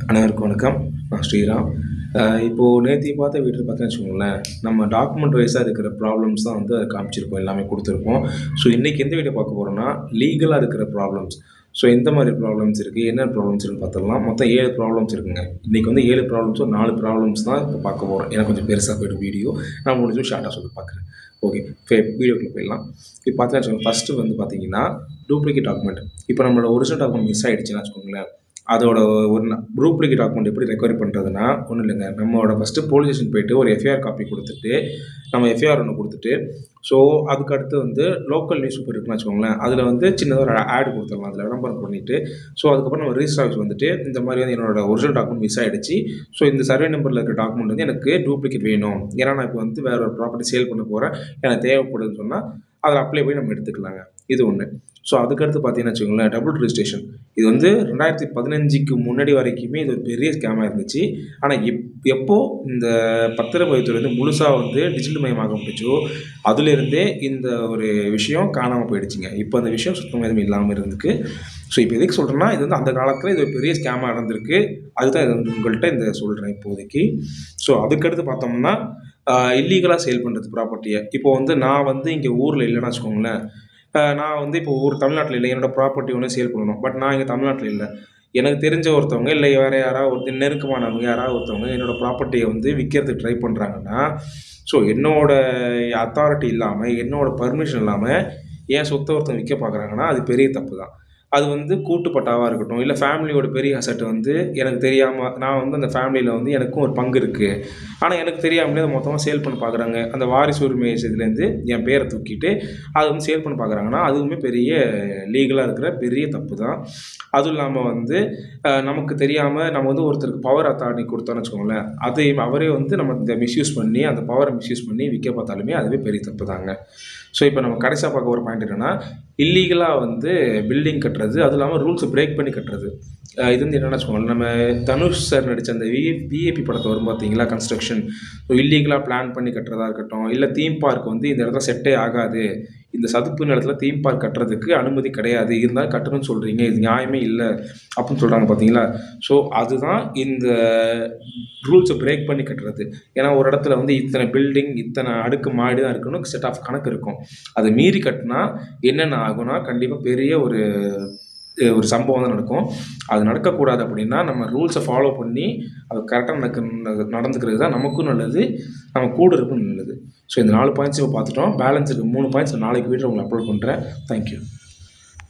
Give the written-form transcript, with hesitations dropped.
அனைவருக்கும் வணக்கம். நான் ஸ்ரீராம். இப்போது நேத்தி பார்த்த வீடியோ பார்த்தீங்கன்னு வச்சுக்கோங்களேன், நம்ம டாக்குமெண்ட் வைஸா இருக்கிற ப்ராப்ளம்ஸ் தான் வந்து அத காமிச்சிருப்போம், எல்லாமே குடுத்துருப்போம். ஸோ இன்னைக்கு எந்த வீடியோ பார்க்க போறோம்னா, லீகலா இருக்கிற ப்ராப்ளம்ஸ். ஸோ எந்த மாரி ப்ராப்ளம்ஸ் இருக்கு, என்ன ப்ராப்ளம்ஸ் இருக்குன்னு பார்த்துடலாம். மொத்தம் 7 ப்ராப்ளம்ஸ் இருக்குங்க. இன்னைக்கு வந்து 7 ப்ராப்ளம்ஸோ 4 ப்ராப்ளம்ஸ் தான் இப்ப பார்க்க போறோம். ஏன்னா கொஞ்சம் பெருசா போயிடும் வீடியோ. நான் முடிஞ்ச ஷார்ட்டா சொல்ல பார்க்குறேன். ஓகே. வீடியோக்குள்ள போயிடலாம். இப்ப பார்த்தீங்கன்னு வச்சுக்கோங்க, ஃபர்ஸ்ட்டு வந்து பார்த்தீங்கன்னா, டூப்ளிகேட் டாக்குமெண்ட். இப்ப நம்மளோட ஒரிஜினல் டாக்குமெண்ட் மிஸ் ஆயிடுச்சுன்னு வச்சுக்கோங்களேன், அதோட ஒரு டூப்ளிகேட் டாக்குமெண்ட் எப்படி ரெக்கவரி பண்ணுறதுன்னா, ஒண்ணும் இல்லைங்க. நம்மளோட ஃபர்ஸ்ட்டு போலீஸ் ஸ்டேஷன் போயிட்டு ஒரு எஃப்ஐஆர் காப்பி குடுத்துட்டு, நம்ம எஃப்ஐஆர் ஒண்ணு குடுத்துட்டு, ஸோ அதுக்கு அடுத்து வந்து லோக்கல் நியூஸ் பேப்பர் இருக்குன்னு வச்சுக்கோங்களேன், அதில வந்து சின்னதா ஒரு ஆட் குடுத்துடலாம். அதில விளம்பரம் பண்ணிட்டு, ஸோ அதுக்கப்புறம் நம்ம ரிஜிஸ்டர் ஆஃபீஸ் வந்துட்டு, இந்த மாரி வந்து என்னோட ஒரிஜினல் டாக்குமெண்ட் மிஸ் ஆயிடுச்சு. ஸோ இந்த சர்வே நம்பர்ல இருக்க டாக்குமெண்ட் வந்து எனக்கு டூப்ளிகேட் வேணும். ஏன்னா நான் இப்ப வந்து வேற ஒரு ப்ராப்பர்ட்டி சேல் பண்ண போறேன். எனக்கு தேவைப்படுதுன்னு சொன்னா, அதில அப்ளை பண்ணி நம்ம எடுத்துக்கலாங்க. இது ஒண்ணு. ஸோ அதுக்கடுத்து பார்த்தீங்கன்னு வச்சுக்கோங்களேன், டபுள் ரிஜிஸ்ட்ரேஷன். இது வந்து 2015க்கு முன்னாடி வரைக்குமே இது ஒரு பெரிய ஸ்கேமா இருந்துச்சு. ஆனா எப்போ இந்த பத்திரப்பதிவுத்துறை வந்து முழுசா வந்து டிஜிட்டல் மயமாக்கப்பட்டுச்சோ, அதிலிருந்தே இந்த ஒரு விஷயம் காணாம போயிடுச்சுங்க. இப்ப அந்த விஷயம் சுத்தமா எதுவும் இல்லாம இருந்திருக்கு. ஸோ இப்ப எதுக்கு சொல்றேன்னா, இது வந்து அந்த காலத்தில இது ஒரு பெரிய ஸ்கேமா நடந்திருக்கு. அதுதான் இது வந்து உங்கள்ட்ட சொல்றேன் இப்போதைக்கு. ஸோ அதுக்கடுத்து பார்த்தோம்னா, இல்லீகலா சேல் பண்றது ப்ராப்பர்ட்டிய. இப்போ வந்து நான் வந்து இங்க ஊர்ல இல்லன்னு வச்சுக்கோங்களேன், நான் வந்து இப்போ தமிழ்நாட்ல இல்ல. என்னோட ப்ராப்பர்ட்டி ஒண்ணு சேல் பண்ணணும். பட் நான் இங்க தமிழ்நாட்ல இல்ல. எனக்கு தெரிஞ்ச ஒருத்தவங்க, இல்ல வேற யாராவது நெருக்கமானவங்க யாராவது ஒருத்தவங்க என்னோட ப்ராப்பர்ட்டிய வந்து விக்கிறதுக்கு ட்ரை பண்றாங்கன்னா, ஸோ என்னோட அத்தாரிட்டி இல்லாம, என்னோட பர்மிஷன் இல்லாம என் சொத்த ஒருத்தவங்க விக்க பார்க்குறாங்கன்னா, அது பெரிய தப்பு தான். அது வந்து கூட்டு பட்டாவா இருக்கட்டும், இல்ல ஃபேமிலியோட பெரிய அசெட் வந்து எனக்கு தெரியாம நான் வந்து அந்த ஃபேமிலில வந்து எனக்கும் ஒரு பங்கு இருக்கு. ஆனா எனக்கு தெரியாமலே அத மொத்தமா சேல் பண்ண பார்க்குறாங்க. அந்த வாரிசு உரிமை இதுலேருந்து என் பேர தூக்கிட்டு அத வந்து சேல் பண்ண பார்க்குறாங்கன்னா, அதுவுமே பெரிய லீகலா இருக்கிற பெரிய தப்பு தான். அதுவும் இல்லாம வந்து நமக்கு தெரியாம நம்ம வந்து ஒருத்தருக்கு பவர் அத்தாரிட்டி குடுத்தோம்னு வச்சுக்கோங்களேன், அவரே வந்து நம்ம இத மிஸ்யூஸ் பண்ணி, அந்த பவர மிஸ்யூஸ் பண்ணி விக்க பார்த்தாலுமே அதுவே பெரிய தப்பு தாங்க. ஸோ இப்ப நம்ம கடைசியா பார்க்க ஒரு பாயிண்ட் என்னன்னா, இல்லீகலா வந்து பில்டிங் கட்டுறது, அதுவும் இல்லாம ரூல்ஸ பிரேக் பண்ணி கட்டுறது. இது வந்து என்னன்னு வச்சுக்கோங்களேன், நம்ம தனுஷ் சார் நடிச்ச அந்த விஐபி படத்துல வரும் பார்த்தீங்களா, கன்ஸ்ட்ரக்ஷன். இல்லீகலா பிளான் பண்ணி கட்டுறதா இருக்கட்டும், இல்ல தீம் பார்க் வந்து இந்த இடத்துல செட்டே ஆகாது. இந்த சதுப்பு நிலத்தில தீம் பார்க் கட்டுறதுக்கு அனுமதி கிடையாது. இருந்தாலும் கட்டணும்னு சொல்றீங்க. இது நியாயமே இல்ல. அப்டின்னு சொல்றாங்க பார்த்தீங்களா? ஸோ அதுதான் இந்த ரூல்ஸ பிரேக் பண்ணி கட்டுறது. ஏன்னா ஒரு இடத்துல வந்து இத்தன பில்டிங், இத்தன அடுக்கு மாடி தான் இருக்கணும். செட் ஆஃப் கணக்கு இருக்கும். அத மீறி கட்டுனா என்னென்ன ஆகும்னா, கண்டிப்பா பெரிய ஒரு சம்பவம் தான் நடக்கும். அது நடக்கக்கூடாது அப்படின்னா, நம்ம ரூல்ஸ ஃபாலோ பண்ணி, அது கரெக்ட்டா நடந்துக்கிறது தான் நமக்கும் நல்லது, நம்ம கூட இருக்கவும் நல்லது. ஸோ இந்த 4 பாயிண்ட்ஸும் பார்த்துட்டோம். பேலன்ஸ் இருக்க 3 பாயிண்ட்ஸ் நாளைக்கு வீடியோல உங்களுக்கு அப்லோட் பண்றேன். Thank you.